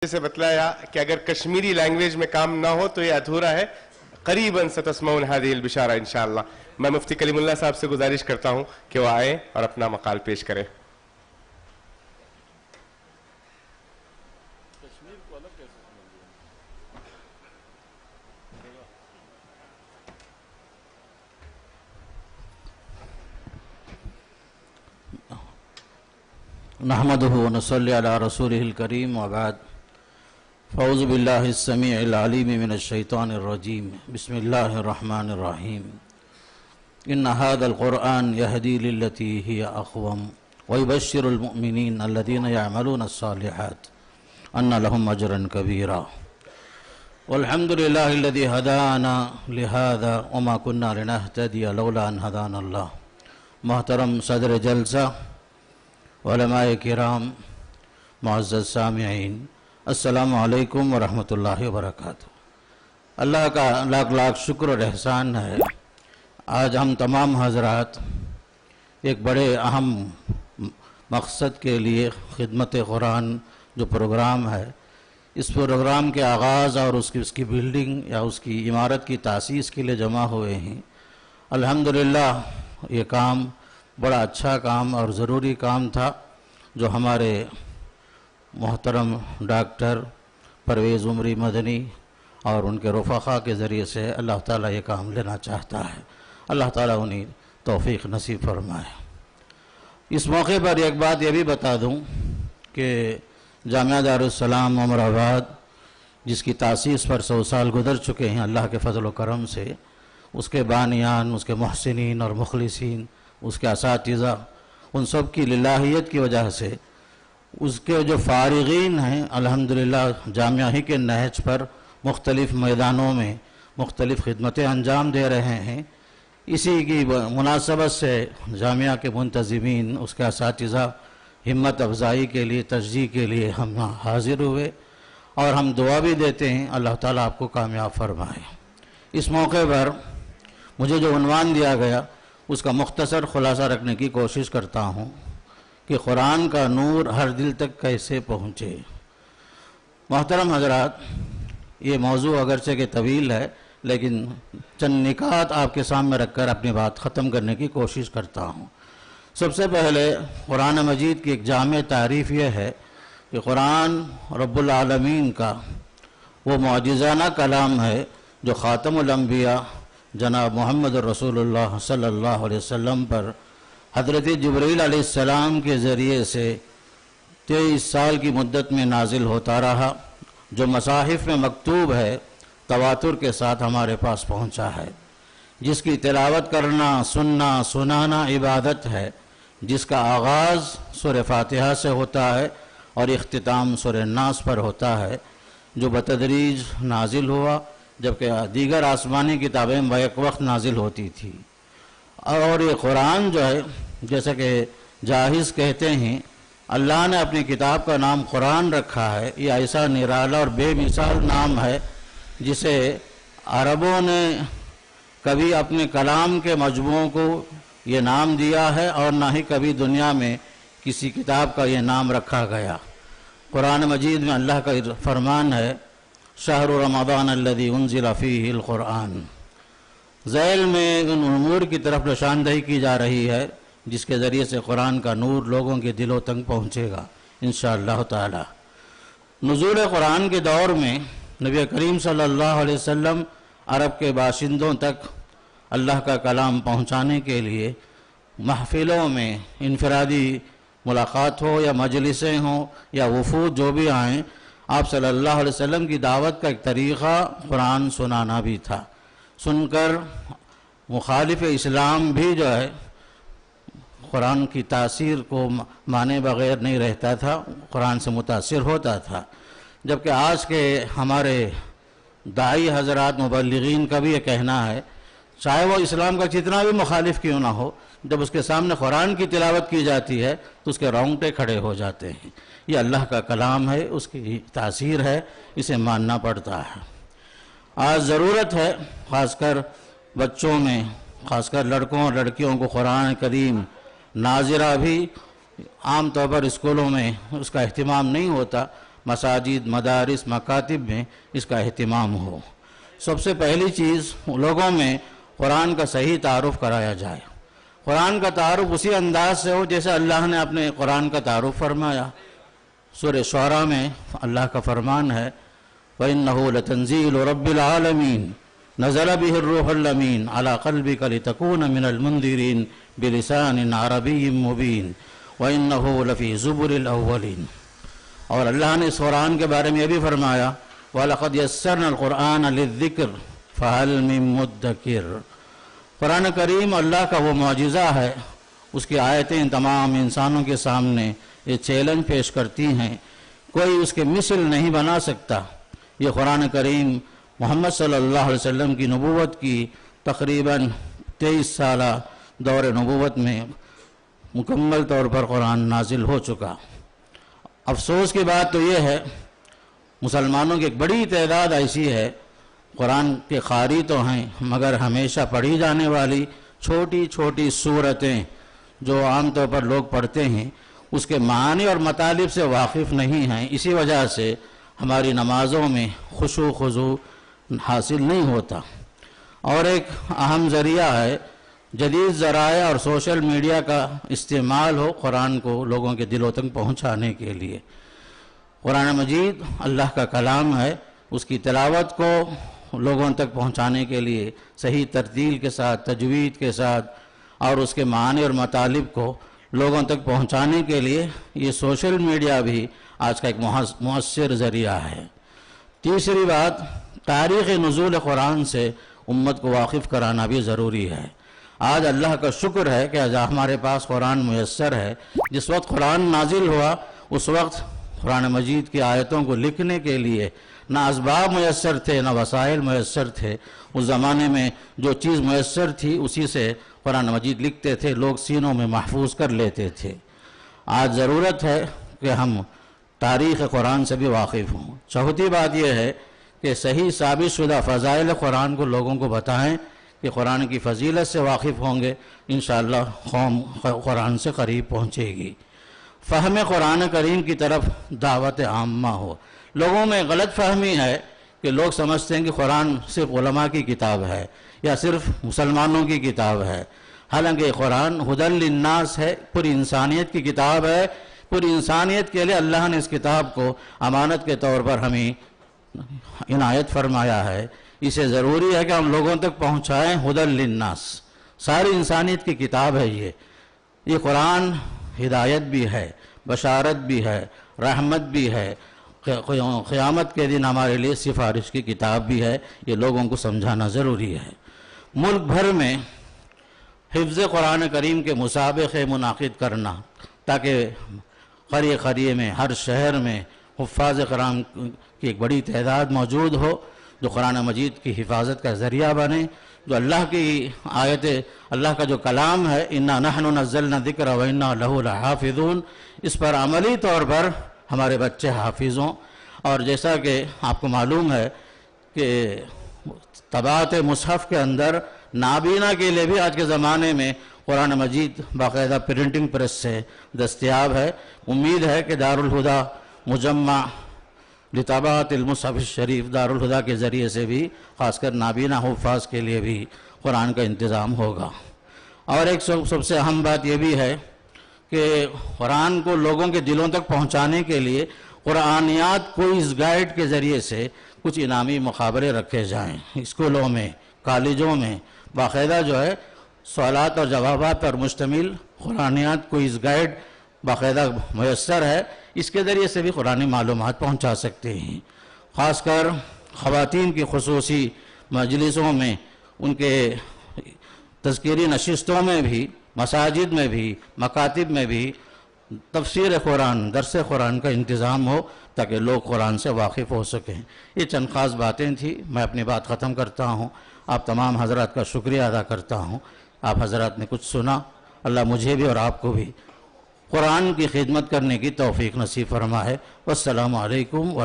سے بتلایا کہ اگر کشمیری لینگویج میں کام نہ ہو تو یہ ادھورا ہے. قریباً ستسمعون هذه البشارہ انشاءاللہ. میں مفتی کلیم اللہ صاحب سے گزارش کرتا ہوں کہ وہ آئیں اور اپنا مقال پیش کریں. نحمده ونصلي على رسوله الكريم وبعد فاعوذ بالله السميع العليم من الشيطان الرجيم بسم الله الرحمن الرحيم إن هذا القرآن يهدي للتي هي أقوم ويبشر المؤمنين الذين يعملون الصالحات أن لهم أجرا كبيرا والحمد لله الذي هدانا لهذا وما كنا لنهتدي لولا أن هدانا الله. محترم صدر جلسہ، علماء کرام، معزز سامعین، السلام علیکم ورحمۃ اللہ وبرکاتہ. اللہ کا لاکھ لاکھ شکر اور احسان ہے، آج ہم تمام حضرات ایک بڑے اہم مقصد کے لیے خدمت قرآن جو پروگرام ہے، اس پروگرام کے آغاز اور اس کی بلڈنگ یا اس کی عمارت کی تاسیس کے لیے جمع ہوئے ہیں. الحمدللہ یہ کام بڑا اچھا کام اور ضروری کام تھا جو ہمارے محترم ڈاکٹر پرویز عمری مدنی اور ان کے رفقا کے ذریعے سے اللہ تعالیٰ یہ کام لینا چاہتا ہے. اللہ تعالیٰ انہیں توفیق نصیب فرمائے. اس موقع پر ایک بات یہ بھی بتا دوں کہ جامعہ دارالسلام عمر آباد جس کی تاسیس پر 100 سال گزر چکے ہیں اللہ کے فضل و کرم سے، اس کے بانیان، اس کے محسنین اور مخلصین، اس کے اساتذہ، ان سب کی للہیت کی وجہ سے اس کے جو فارغین ہیں الحمدللہ جامعہ ہی کے نہج پر مختلف میدانوں میں مختلف خدمتیں انجام دے رہے ہیں. اسی کی مناسبت سے جامعہ کے منتظمین، اس کے اساتذہ ہمت افزائی کے لیے، تشجیع کے لیے ہم حاضر ہوئے اور ہم دعا بھی دیتے ہیں اللہ تعالیٰ آپ کو کامیاب فرمائے. اس موقع پر مجھے جو عنوان دیا گیا اس کا مختصر خلاصہ رکھنے کی کوشش کرتا ہوں کہ قرآن کا نور ہر دل تک کیسے پہنچے. محترم حضرات، یہ موضوع اگرچہ کہ طویل ہے لیکن چند نکات آپ کے سامنے رکھ کر اپنی بات ختم کرنے کی کوشش کرتا ہوں. سب سے پہلے قرآن مجید کی ایک جامع تعریف یہ ہے کہ قرآن رب العالمین کا وہ معجزانہ کلام ہے جو خاتم الانبیاء جناب محمد رسول اللہ صلی اللہ علیہ وسلم پر حضرت جبرائیل علیہ السلام کے ذریعے سے 23 سال کی مدت میں نازل ہوتا رہا، جو مصاحف میں مکتوب ہے، تواتر کے ساتھ ہمارے پاس پہنچا ہے، جس کی تلاوت کرنا، سننا، سنانا عبادت ہے، جس کا آغاز سورہ فاتحہ سے ہوتا ہے اور اختتام سورہ ناس پر ہوتا ہے، جو بتدریج نازل ہوا جبکہ دیگر آسمانی کتابیں بیک وقت نازل ہوتی تھی. اور یہ قرآن جو ہے جیسا کہ جاہز کہتے ہیں اللہ نے اپنی کتاب کا نام قرآن رکھا ہے. یہ ایسا نرالا اور بے مثال نام ہے جسے عربوں نے کبھی اپنے کلام کے مجموعوں کو یہ نام دیا ہے اور نہ ہی کبھی دنیا میں کسی کتاب کا یہ نام رکھا گیا. قرآن مجید میں اللہ کا فرمان ہے شہر رمضان الذی انزل فیہ القرآن. ذیل میں ان امور کی طرف نشاندہی کی جا رہی ہے جس کے ذریعے سے قرآن کا نور لوگوں کے دلوں تک پہنچے گا انشاءاللہ تعالی. نزول قرآن کے دور میں نبی کریم صلی اللہ علیہ وسلم عرب کے باشندوں تک اللہ کا کلام پہنچانے کے لیے محفلوں میں انفرادی ملاقات ہو یا مجلسیں ہوں یا وفود جو بھی آئیں، آپ صلی اللہ علیہ وسلم کی دعوت کا ایک طریقہ قرآن سنانا بھی تھا. سن کر مخالف اسلام بھی جو ہے قرآن کی تاثیر کو مانے بغیر نہیں رہتا تھا، قرآن سے متاثر ہوتا تھا. جبکہ آج کے ہمارے داعی حضرات مبلغین کا بھی یہ کہنا ہے چاہے وہ اسلام کا جتنا بھی مخالف کیوں نہ ہو، جب اس کے سامنے قرآن کی تلاوت کی جاتی ہے تو اس کے رونگٹے کھڑے ہو جاتے ہیں. یہ اللہ کا کلام ہے، اس کی تاثیر ہے، اسے ماننا پڑتا ہے. آج ضرورت ہے خاص کر بچوں میں، خاص کر لڑکوں اور لڑکیوں کو قرآن کریم ناظرہ بھی عام طور پر اسکولوں میں اس کا اہتمام نہیں ہوتا، مساجد مدارس مکاتب میں اس کا اہتمام ہو۔ سب سے پہلی چیز لوگوں میں قرآن کا صحیح تعارف کرایا جائے۔ قرآن کا تعارف اسی انداز سے ہو جیسے اللہ نے اپنے قرآن کا تعارف فرمایا۔ سورہ شعراء میں اللہ کا فرمان ہے وَإِنَّهُ لَتَنزِيلُ رَبِّ الْعَالَمِينَ نزل به الروح الامین علی قلبک لتکون من المنذرین بلسان عربی مبین وانہ لفی زبر الاولین۔ اور اللہ نے اس قرآن کے بارے میں یہ بھی فرمایا وَلَقَدْ يَسَّرْنَا الْقُرْآنَ لِلذِّكْرِ فَهَلْ مِن مُدَّكِرٍ۔ قرآن کریم اللہ کا وہ معجزہ ہے، اس کی آیتیں تمام انسانوں کے سامنے یہ چیلنج پیش کرتی ہیں، کوئی اس کے مثل نہیں بنا سکتا۔ یہ قرآن کریم محمد صلی اللہ علیہ وسلم کی نبوت کی تقریباً 23 سالہ دور نبوت میں مکمل طور پر قرآن نازل ہو چکا۔ افسوس کی بات تو یہ ہے مسلمانوں کی ایک بڑی تعداد ایسی ہے، قرآن کے قاری تو ہیں مگر ہمیشہ پڑھی جانے والی چھوٹی چھوٹی سورتیں جو عام طور پر لوگ پڑھتے ہیں اس کے معنی اور مطالب سے واقف نہیں ہیں، اسی وجہ سے ہماری نمازوں میں خشوع خضوع حاصل نہیں ہوتا۔ اور ایک اہم ذریعہ ہے جدید ذرائع اور سوشل میڈیا کا استعمال ہو قرآن کو لوگوں کے دلوں تک پہنچانے کے لیے۔ قرآن مجید اللہ کا کلام ہے، اس کی تلاوت کو لوگوں تک پہنچانے کے لیے صحیح ترتیل کے ساتھ تجوید کے ساتھ اور اس کے معنی اور مطالب کو لوگوں تک پہنچانے کے لیے یہ سوشل میڈیا بھی آج کا ایک مؤثر ذریعہ ہے۔ تیسری بات تاریخ نزول قرآن سے امت کو واقف کرانا بھی ضروری ہے۔ آج اللہ کا شکر ہے کہ آج ہمارے پاس قرآن میسر ہے۔ جس وقت قرآن نازل ہوا اس وقت قرآن مجید کی آیتوں کو لکھنے کے لیے نہ اسباب میسر تھے نہ وسائل میسر تھے۔ اس زمانے میں جو چیز میسر تھی اسی سے قرآن مجید لکھتے تھے، لوگ سینوں میں محفوظ کر لیتے تھے۔ آج ضرورت ہے کہ ہم تاریخ قرآن سے بھی واقف ہوں۔ چوتھی بات یہ ہے کہ صحیح ثابت شدہ فضائل قرآن کو لوگوں کو بتائیں کہ قرآن کی فضیلت سے واقف ہوں گے، انشاءاللہ قوم قرآن سے قریب پہنچے گی۔ فہم قرآن کریم کی طرف دعوت عامہ ہو۔ لوگوں میں غلط فہمی ہے کہ لوگ سمجھتے ہیں کہ قرآن صرف علماء کی کتاب ہے یا صرف مسلمانوں کی کتاب ہے، حالانکہ قرآن ھدی للناس ہے، پوری انسانیت کی کتاب ہے۔ پوری انسانیت کے لیے اللہ نے اس کتاب کو امانت کے طور پر ہمیں عنایت فرمایا ہے۔ اسے ضروری ہے کہ ہم لوگوں تک پہنچائیں ھدی للناس، ساری انسانیت کی کتاب ہے یہ قرآن ہدایت بھی ہے، بشارت بھی ہے، رحمت بھی ہے، قیامت کے دن ہمارے لیے سفارش کی کتاب بھی ہے۔ یہ لوگوں کو سمجھانا ضروری ہے۔ ملک بھر میں حفظ قرآن کریم کے مسابقے منعقد کرنا تاکہ قریے قریے میں ہر شہر میں حفاظ قرآن کی ایک بڑی تعداد موجود ہو جو قرآن مجید کی حفاظت کا ذریعہ بنے، جو اللہ کی آیت اللہ کا جو کلام ہے اِنَّا نَحْنُ نَزَّلْنَا الذِّكْرَ وَإِنَّا لَهُ لَحَافِظُونَ، اس پر عملی طور پر ہمارے بچے حافظ ہوں۔ اور جیسا کہ آپ کو معلوم ہے کہ طباعت مصحف کے اندر نابینا کے لیے بھی آج کے زمانے میں قرآن مجید باقاعدہ پرنٹنگ پریس سے دستیاب ہے۔ امید ہے کہ دارالہدیٰ مجمع لطباعت المصحف الشریف دارالہدیٰ کے ذریعے سے بھی خاص کر نابینا حفاظ کے لیے بھی قرآن کا انتظام ہوگا۔ اور ایک سب سے اہم بات یہ بھی ہے کہ قرآن کو لوگوں کے دلوں تک پہنچانے کے لیے قرآنیات کوئز گائیڈ کے ذریعے سے کچھ انعامی مقابلے رکھے جائیں۔ اسکولوں میں کالجوں میں باقاعدہ جو ہے سوالات اور جوابات پر مشتمل قرآنیات کوئز گائیڈ باقاعدہ میسر ہے، اس کے ذریعے سے بھی قرآنی معلومات پہنچا سکتے ہیں۔ خاص کر خواتین کی خصوصی مجلسوں میں، ان کے تذکیری نشستوں میں بھی، مساجد میں بھی، مکاتب میں بھی تفسیر قرآن، درس قرآن کا انتظام ہو تاکہ لوگ قرآن سے واقف ہو سکیں۔ یہ چند خاص باتیں تھیں، میں اپنی بات ختم کرتا ہوں۔ آپ تمام حضرات کا شکریہ ادا کرتا ہوں۔ آپ حضرات نے کچھ سنا، اللہ مجھے بھی اور آپ کو بھی قرآن کی خدمت کرنے کی توفیق نصیب فرمائے۔ والسلام علیکم